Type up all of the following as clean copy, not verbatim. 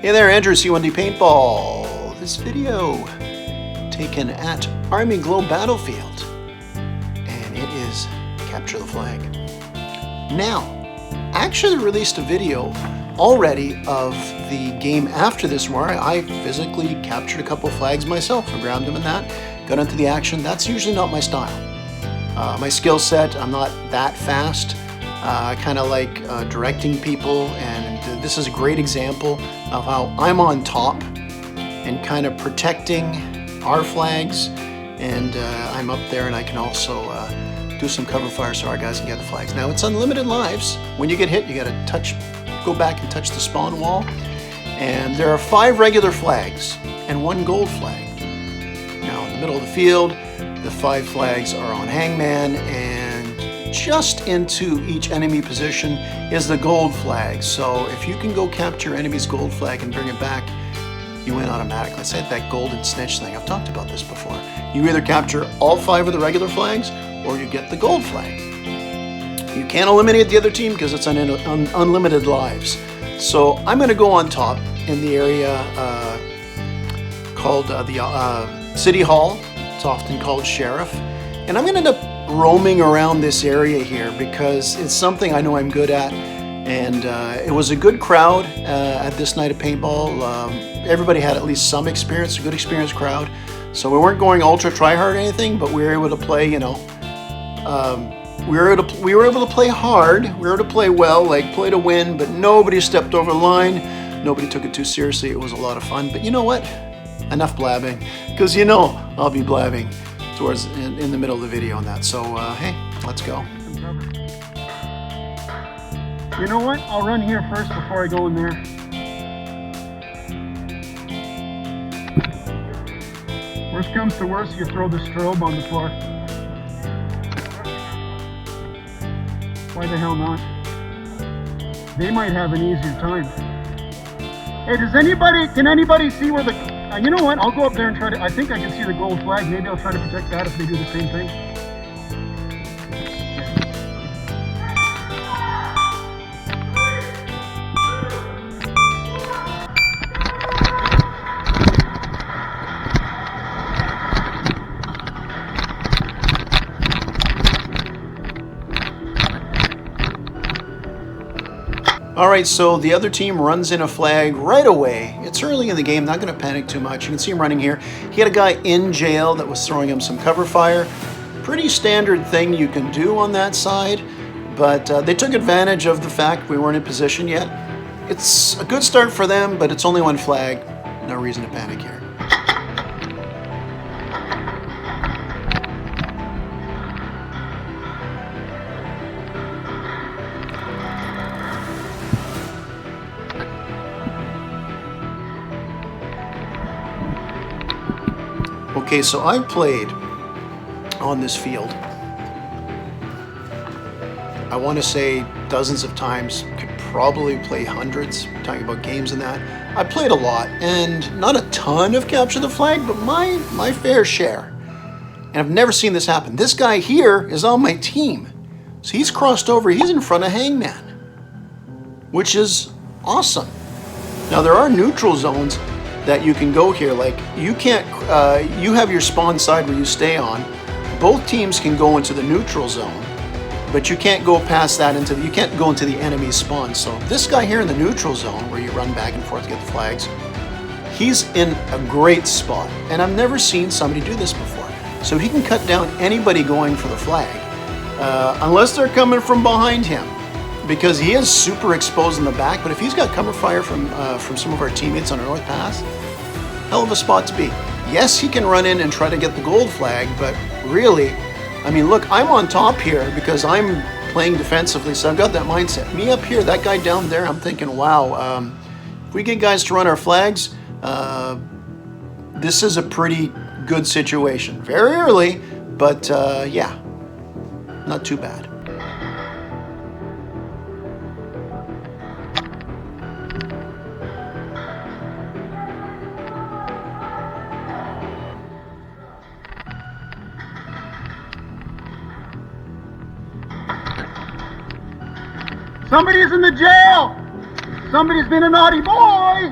Hey there, Andrew, C1D Paintball. This video taken at Army Globe Battlefield, and it is Capture the Flag. Now, I actually released a video already of the game after this where I physically captured a couple flags myself and grabbed them in that, got into the action. That's usually not my style. My skill set, I'm not that fast. I kind of like directing people, and this is a great example of how I'm on top and kind of protecting our flags, and I'm up there and I can also do some cover fire so our guys can get the flags. Now it's unlimited lives. When you get hit, you got to go back and touch the spawn wall, and there are 5 regular flags and 1 gold flag. Now in the middle of the field, the 5 flags are on hangman, and just into each enemy position is the gold flag. So if you can go capture enemy's gold flag and bring it back, you win automatically. It's like that golden snitch thing. I've talked about this before. You either capture all 5 of the regular flags or you get the gold flag. You can't eliminate the other team because it's unlimited lives. So I'm going to go on top in the area called the City Hall. It's often called Sheriff. And I'm going to end up roaming around this area here because it's something I know I'm good at, and it was a good crowd at this night of paintball. Everybody had at least some experience, a good experienced crowd, so we weren't going ultra try hard or anything, but we were able to play, you know, we were able to play hard, we were able to play well, like play to win, but nobody stepped over the line, nobody took it too seriously. It was a lot of fun. But you know what, enough blabbing, because you know I'll be blabbing towards in the middle of the video on that. So hey, let's go. You know what? I'll run here first before I go in there. Worst comes to worst, you throw the strobe on the floor. Why the hell not? They might have an easier time. Hey, can anybody see where the... you know what? I'll go up there and try to... I think I can see the gold flag. Maybe I'll try to protect that if they do the same thing. Alright, so the other team runs in a flag right away. It's early in the game, not going to panic too much. You can see him running here. He had a guy in jail that was throwing him some cover fire. Pretty standard thing you can do on that side, but they took advantage of the fact we weren't in position yet. It's a good start for them, but it's only 1 flag. No reason to panic here. Okay, so I've played on this field, I want to say dozens of times, could probably play hundreds, talking about games and that. I played a lot, and not a ton of Capture the Flag, but my fair share. And I've never seen this happen. This guy here is on my team. So he's crossed over, he's in front of Hangman, which is awesome. Now there are neutral zones that you can go here. Like you can't, you have your spawn side where you stay on. Both teams can go into the neutral zone, but you can't go past that you can't go into the enemy's spawn. So this guy here in the neutral zone where you run back and forth to get the flags, he's in a great spot. And I've never seen somebody do this before. So he can cut down anybody going for the flag, unless they're coming from behind him, because he is super exposed in the back. But if he's got cover fire from some of our teammates on our North Pass, hell of a spot to be. Yes, he can run in and try to get the gold flag, but really, I mean, look, I'm on top here because I'm playing defensively, so I've got that mindset. Me up here, that guy down there, I'm thinking, wow, if we get guys to run our flags, this is a pretty good situation. Very early, but yeah, not too bad. Somebody's in the jail! Somebody's been a naughty boy!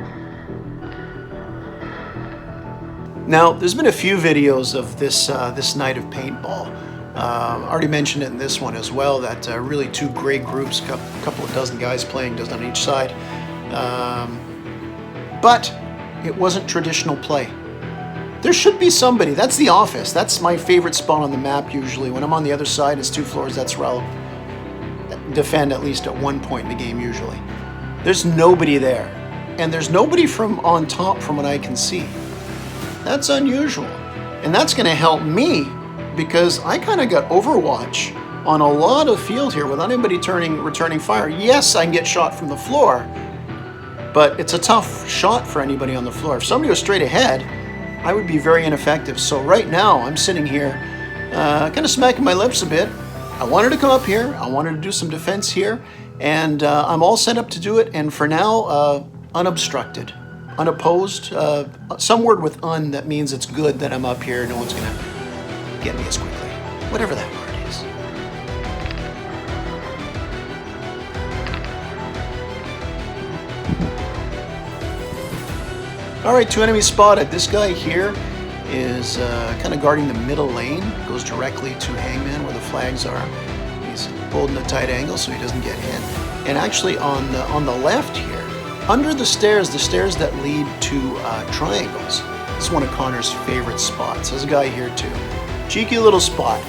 Now, there's been a few videos of this this night of paintball. Already mentioned it in this one as well, that really two great groups, couple of dozen guys playing, dozen on each side. But it wasn't traditional play. There should be somebody. That's the office. That's my favorite spot on the map usually. When I'm on the other side, it's 2 floors. That's where I'll defend at least at one point in the game usually. There's nobody there. And there's nobody from on top from what I can see. That's unusual. And that's going to help me because I kind of got Overwatch on a lot of field here without anybody returning fire. Yes, I can get shot from the floor, but it's a tough shot for anybody on the floor. If somebody was straight ahead, I would be very ineffective. So right now, I'm sitting here kind of smacking my lips a bit. I wanted to come up here. I wanted to do some defense here, and I'm all set up to do it. And for now, unobstructed, unopposed. Some word with "un" that means it's good that I'm up here. No one's going to get me as quickly. Whatever that word is. All right, 2 enemies spotted. This guy here is kind of guarding the middle lane. Goes directly to Hangman where the flags are. He's holding a tight angle so he doesn't get hit. And actually on the left here, under the stairs that lead to triangles. This is one of Connor's favorite spots. There's a guy here too. Cheeky little spot.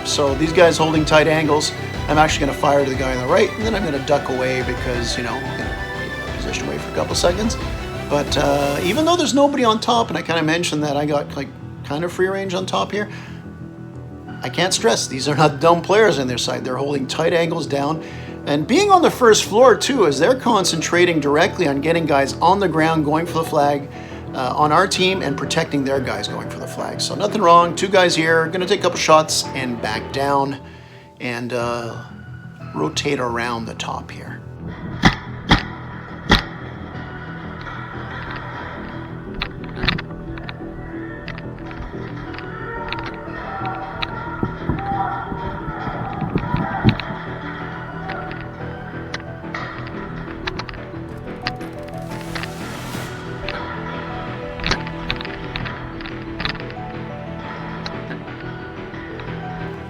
So these guys holding tight angles. I'm actually going to fire to the guy on the right, and then I'm going to duck away because, you know, position away for a couple seconds. But even though there's nobody on top, and I kind of mentioned that I got like kind of free range on top here, I can't stress these are not dumb players on their side. They're holding tight angles down. And being on the first floor too, as they're concentrating directly on getting guys on the ground going for the flag on our team and protecting their guys going for the flag. So nothing wrong. 2 guys here, gonna take a couple shots and back down and rotate around the top here.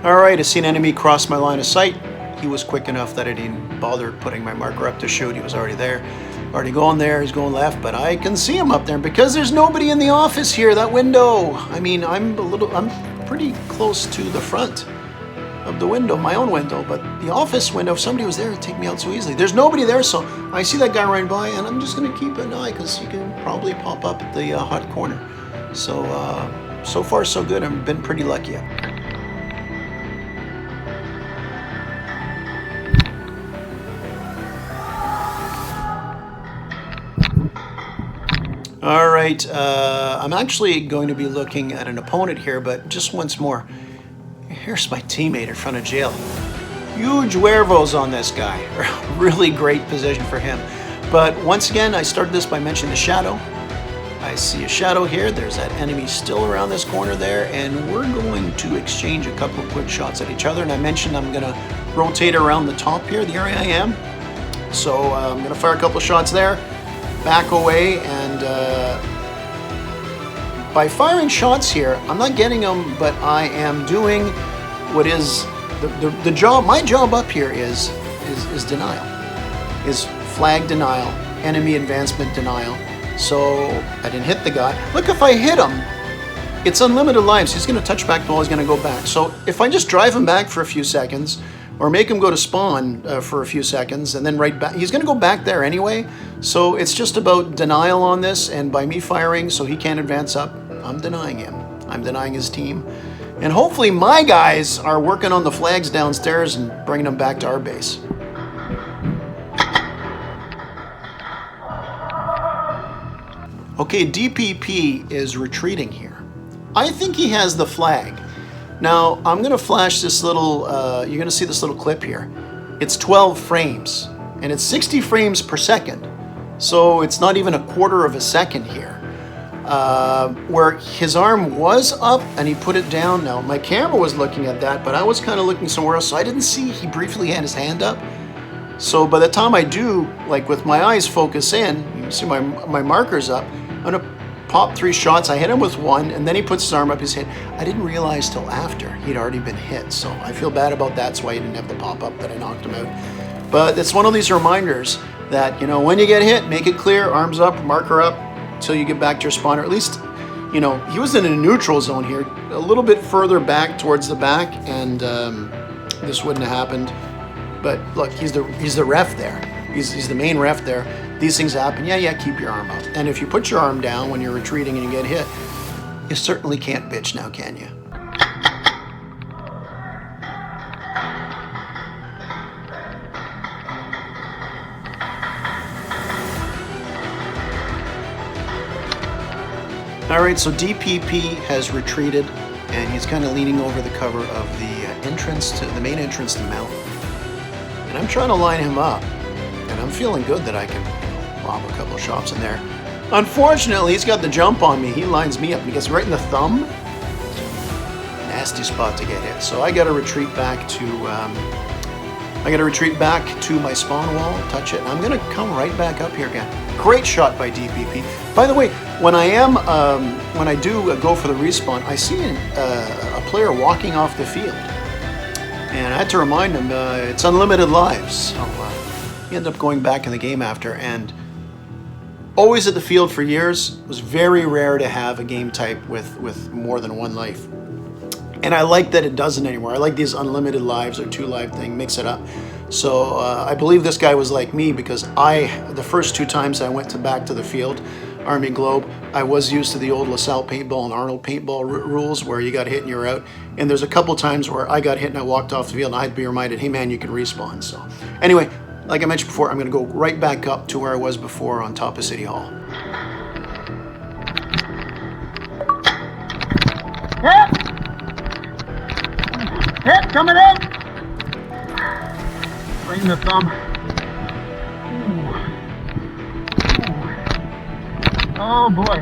All right, I see an enemy cross my line of sight. He was quick enough that I didn't bother putting my marker up to shoot. He was already there. Already going there, he's going left, but I can see him up there because there's nobody in the office here, that window. I mean, I'm pretty close to the front of the window, my own window, but the office window, if somebody was there, it'd take me out so easily. There's nobody there, so I see that guy right by, and I'm just gonna keep an eye because he can probably pop up at the hot corner. So, so far so good. I've been pretty lucky. All right, I'm actually going to be looking at an opponent here, but just once more, here's my teammate in front of jail. Huge huevos on this guy. Really great position for him. But once again, I started this by mentioning the shadow. I see a shadow here. There's that enemy still around this corner there, and we're going to exchange a couple of quick shots at each other. And I mentioned I'm going to rotate around the top here, the area I am. So I'm going to fire a couple of shots there. Back away, and by firing shots here, I'm not getting them, but I am doing what is the job. My job up here is denial, is flag denial, enemy advancement denial. So I didn't hit the guy. Look, if I hit him, it's unlimited lives. He's going to touch back the ball. He's going to go back. So if I just drive him back for a few seconds, or make him go to spawn for a few seconds and then right back. He's going to go back there anyway. So it's just about denial on this, and by me firing so he can't advance up, I'm denying him. I'm denying his team. And hopefully my guys are working on the flags downstairs and bringing them back to our base. Okay, DPP is retreating here. I think he has the flag. Now, I'm going to flash this little, you're going to see this little clip here. It's 12 frames, and it's 60 frames per second. So it's not even a quarter of a second here. Where his arm was up and he put it down. Now, my camera was looking at that, but I was kind of looking somewhere else, so I didn't see he briefly had his hand up. So by the time I do, like with my eyes focus in, you can see my marker's up, I'm going to popped 3 shots. I hit him with 1, and then he puts his arm up his head. I didn't realize till after he'd already been hit, so I feel bad about that. That's why he didn't have the pop-up that I knocked him out. But it's one of these reminders that, you know, when you get hit, make it clear, arms up, marker up, until you get back to your spawn, or at least, you know, he was in a neutral zone here, a little bit further back towards the back, and this wouldn't have happened. But look, he's the ref there. He's the main ref there. These things happen. Yeah, keep your arm up. And if you put your arm down when you're retreating and you get hit, you certainly can't bitch now, can you? All right, so DPP has retreated, and he's kind of leaning over the cover of the main entrance to the mountain. And I'm trying to line him up, and I'm feeling good that I can lob a couple of shots in there. Unfortunately, he's got the jump on me. He lines me up and he gets right in the thumb. Nasty spot to get hit. So I got to retreat back to my spawn wall, touch it, and I'm going to come right back up here again. Great shot by DPP. By the way, when I do go for the respawn, I see a player walking off the field, and I had to remind him it's unlimited lives. So he ended up going back in the game after, and always at the field for years. It was very rare to have a game type with more than 1 life. And I like that it doesn't anymore. I like these unlimited lives or 2 life thing, mix it up. So I believe this guy was like me, because the first 2 times I went back to the field, Army Globe, I was used to the old LaSalle Paintball and Arnold Paintball rules where you got hit and you're out. And there's a couple times where I got hit and I walked off the field and I had to be reminded, hey man, you can respawn. So anyway, like I mentioned before, I'm going to go right back up to where I was before on top of City Hall. Hit coming in! Right in the thumb. Oh boy.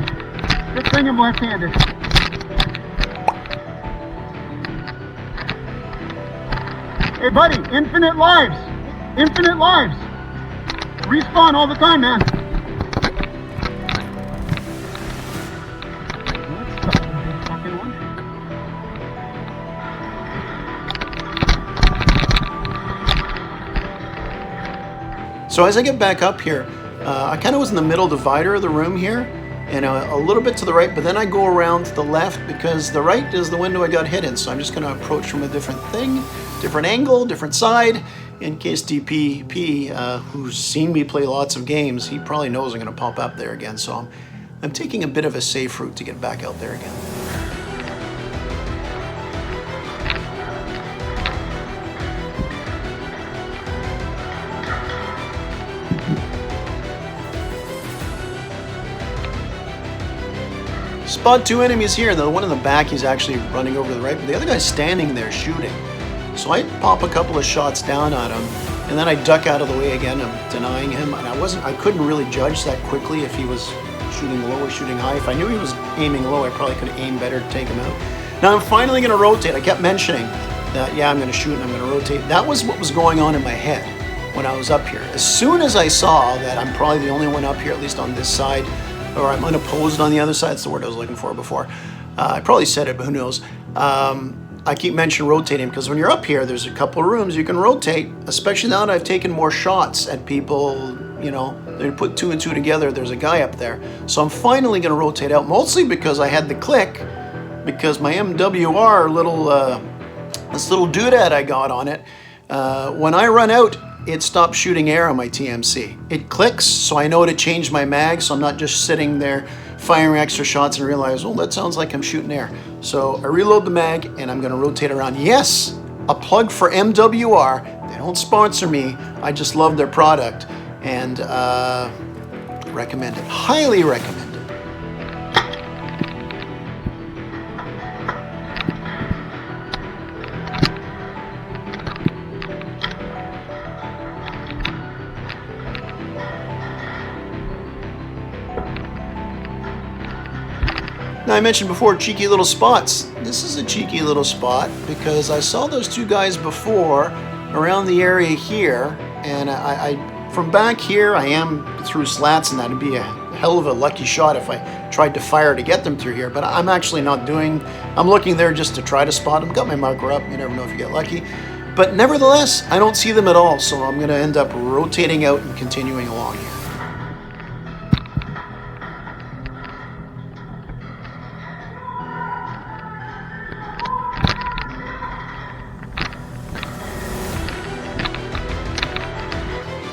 Good thing I'm left-handed. Hey buddy, infinite lives! Infinite lives! Respawn all the time, man. That's a big fucking one. So as I get back up here, I kind of was in the middle divider of the room here, and a little bit to the right, but then I go around to the left because the right is the window I got hit in. So I'm just going to approach from a different thing, different angle, different side, in case DPP, who's seen me play lots of games, he probably knows I'm going to pop up there again. So I'm taking a bit of a safe route to get back out there again. Spot 2 enemies here. The one in the back, he's actually running over to the right, but the other guy's standing there shooting. So I pop a couple of shots down at him, and then I duck out of the way again. I'm denying him, and I couldn't really judge that quickly if he was shooting low or shooting high. If I knew he was aiming low, I probably could have aimed better to take him out. Now I'm finally going to rotate. I kept mentioning that, yeah, I'm going to shoot and I'm going to rotate. That was what was going on in my head when I was up here. As soon as I saw that I'm probably the only one up here, at least on this side, or I'm unopposed on the other side, that's the word I was looking for before. I probably said it, but who knows. I keep mentioning rotating because when you're up here, there's a couple of rooms you can rotate, especially now that I've taken more shots at people, you know, they put 2 and 2 together, there's a guy up there. So I'm finally going to rotate out, mostly because I had the click, because my MWR this little doodad I got on it, when I run out, it stopped shooting air on my TMC. It clicks, so I know to change my mag, so I'm not just sitting there firing extra shots and realize, oh, that sounds like I'm shooting air. So I reload the mag, and I'm gonna rotate around. Yes, a plug for MWR. They don't sponsor me. I just love their product, and recommend it. Highly recommend it. Now I mentioned before, cheeky little spots. This is a cheeky little spot because I saw those 2 guys before around the area here, and I from back here, I am through slats, and that'd be a hell of a lucky shot if I tried to fire to get them through here, but I'm actually not doing, I'm looking there just to try to spot them. Got my marker up, you never know if you get lucky. But nevertheless, I don't see them at all, so I'm gonna end up rotating out and continuing along here.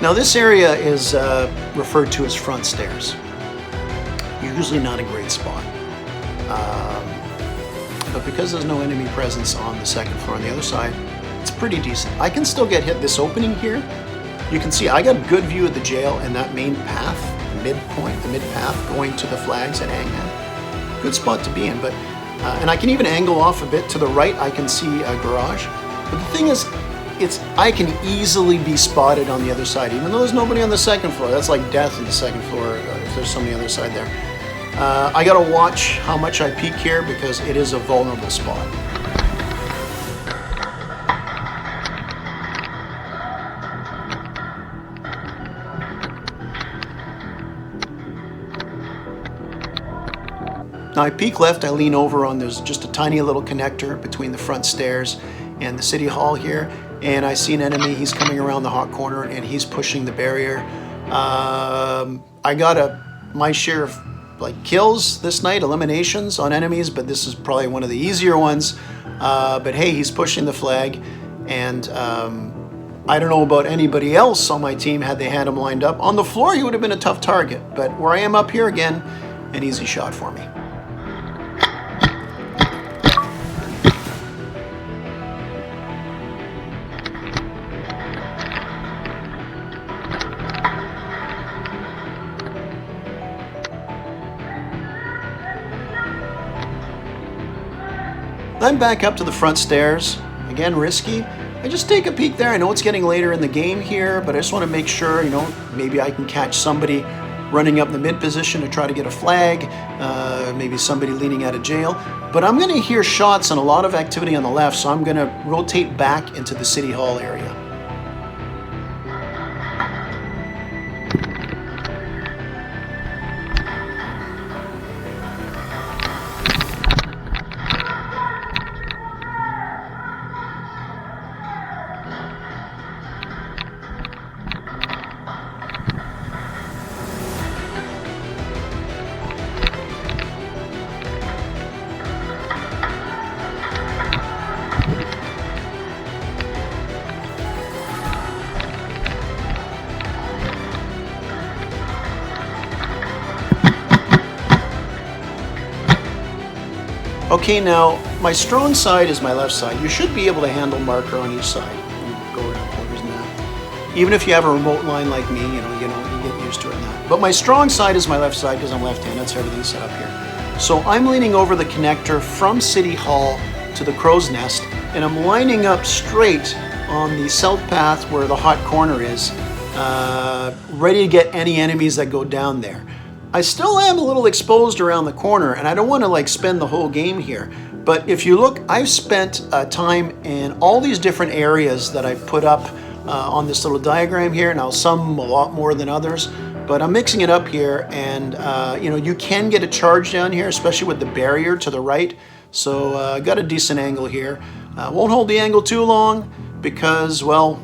Now this area is referred to as front stairs. Usually not a great spot. But because there's no enemy presence on the second floor on the other side, it's pretty decent. I can still get hit this opening here. You can see I got a good view of the jail and that main path, midpoint, the mid path going to the flags at Hangman. Good spot to be in, but and I can even angle off a bit to the right. I can see a garage. But the thing is, I can easily be spotted on the other side, even though there's nobody on the second floor. That's like death on the second floor if there's somebody on the other side there. I gotta watch how much I peek here because it is a vulnerable spot. Now I peek left, I lean over on, there's just a tiny little connector between the front stairs and the city hall here, and I see an enemy. He's coming around the hot corner and he's pushing the barrier. I got my share of like kills this night, eliminations on enemies, but this is probably one of the easier ones. But hey, he's pushing the flag, and I don't know about anybody else on my team had they had him lined up. On the floor, he would have been a tough target, but where I am up here again, an easy shot for me. I'm back up to the front stairs. Again, risky. I just take a peek there. I know it's getting later in the game here, but I just want to make sure, you know, maybe I can catch somebody running up the mid position to try to get a flag, maybe somebody leaning out of jail. But I'm going to hear shots and a lot of activity on the left, so I'm going to rotate back into the City Hall area. Okay, now my strong side is my left side. You should be able to handle marker on each side. Go around corners and that. Even if you have a remote line like me, you get used to it and that. But my strong side is my left side because I'm left-handed, so everything's set up here. So I'm leaning over the connector from City Hall to the Crow's Nest, and I'm lining up straight on the south path where the hot corner is, ready to get any enemies that go down there. I still am a little exposed around the corner, and I don't want to like spend the whole game here. But if you look, I've spent time in all these different areas that I've put up on this little diagram here. Now, some a lot more than others, but I'm mixing it up here, and you know, you can get a charge down here, especially with the barrier to the right. So I got a decent angle here. Won't hold the angle too long because, well,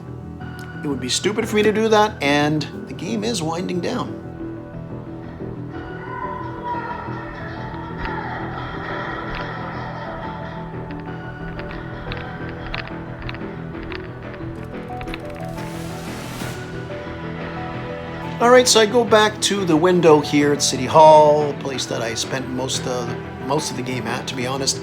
it would be stupid for me to do that, and the game is winding down. All right, so I go back to the window here at City Hall, a place that I spent most of the game at, to be honest.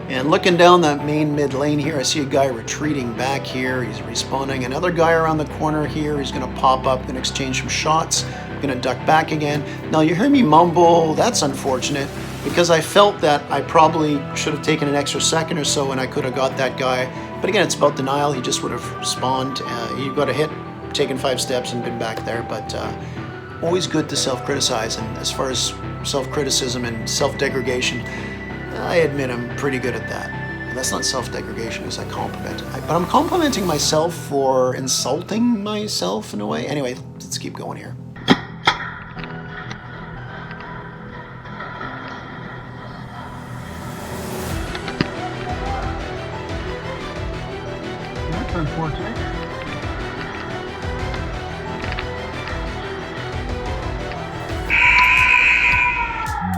And looking down that main mid lane here, I see a guy retreating back here. He's respawning. Another guy around the corner here. He's going to pop up, going to exchange some shots, going to duck back again. Now, you hear me mumble. That's unfortunate because I felt that I probably should have taken an extra second or so and I could have got that guy. But again, it's about denial. He just would have spawned. He got a hit, taken 5 steps and been back there. But always good to self-criticize. And as far as self-criticism and self-degradation, I admit I'm pretty good at that. And that's not self-degradation, it's a compliment. But I'm complimenting myself for insulting myself in a way. Anyway, let's keep going here.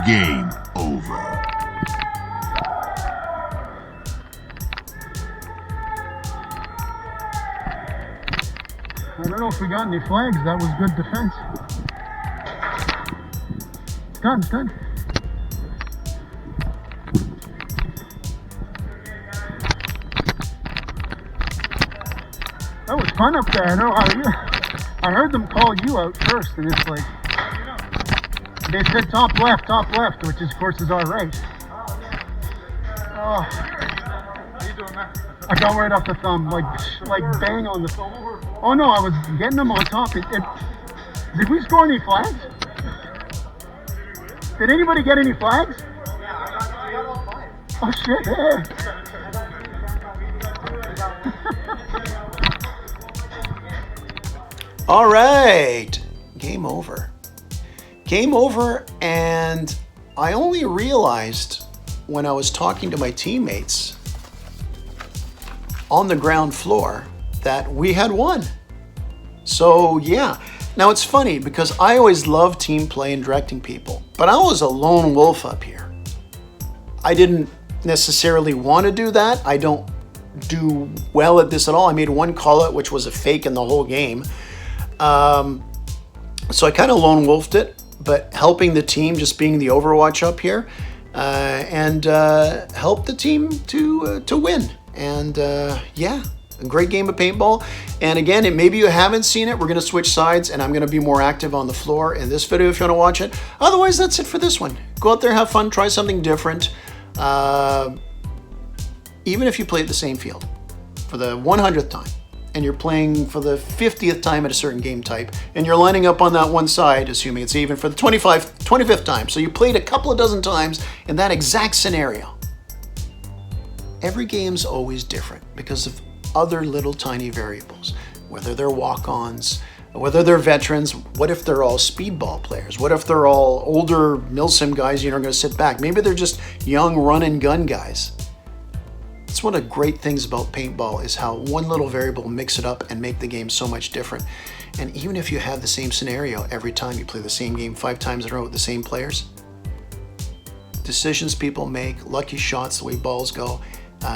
Game over. I don't know if we got any flags. That was good defense. It's done, it's done. That was fun up there. I know how you. I heard them call you out first, and it's like they said top left, which is, of course is our right. Oh, I got right off the thumb, like bang on the. Oh no, I was getting them on top. Did we score any flags? Did anybody get any flags? Oh shit! Hey. All right, game over. Game over, and I only realized when I was talking to my teammates on the ground floor that we had won. So yeah, now it's funny because I always love team play and directing people, but I was a lone wolf up here. I didn't necessarily want to do that. I don't do well at this at all. I made one call out, which was a fake in the whole game. So I kind of lone wolfed it, but helping the team, just being the Overwatch up here, and help the team to win. And yeah, a great game of paintball. And again, maybe you haven't seen it. We're going to switch sides, and I'm going to be more active on the floor in this video if you want to watch it. Otherwise, that's it for this one. Go out there, have fun, try something different. Even if you play at the same field for the 100th time, and you're playing for the 50th time at a certain game type, and you're lining up on that one side, assuming it's even, for the 25th time. So you played a couple of dozen times in that exact scenario. Every game's always different because of other little tiny variables, whether they're walk-ons, whether they're veterans. What if they're all speedball players? What if they're all older milsim guys, you know, are going to sit back? Maybe they're just young run and gun guys. That's one of the great things about paintball, is how one little variable mix it up and make the game so much different. And even if you have the same scenario every time you play the same game 5 times in a row with the same players, decisions people make, lucky shots, the way balls go,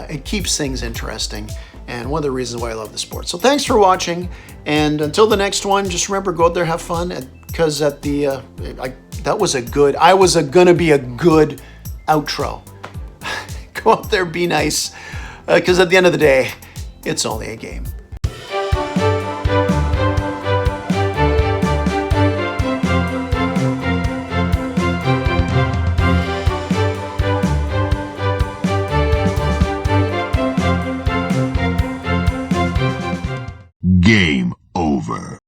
it keeps things interesting. And one of the reasons why I love the sport. So thanks for watching, and until the next one, just remember, go out there, have fun, because at the that was a good. I was gonna be a good outro. Go out there, be nice, because at the end of the day, it's only a game. Game over.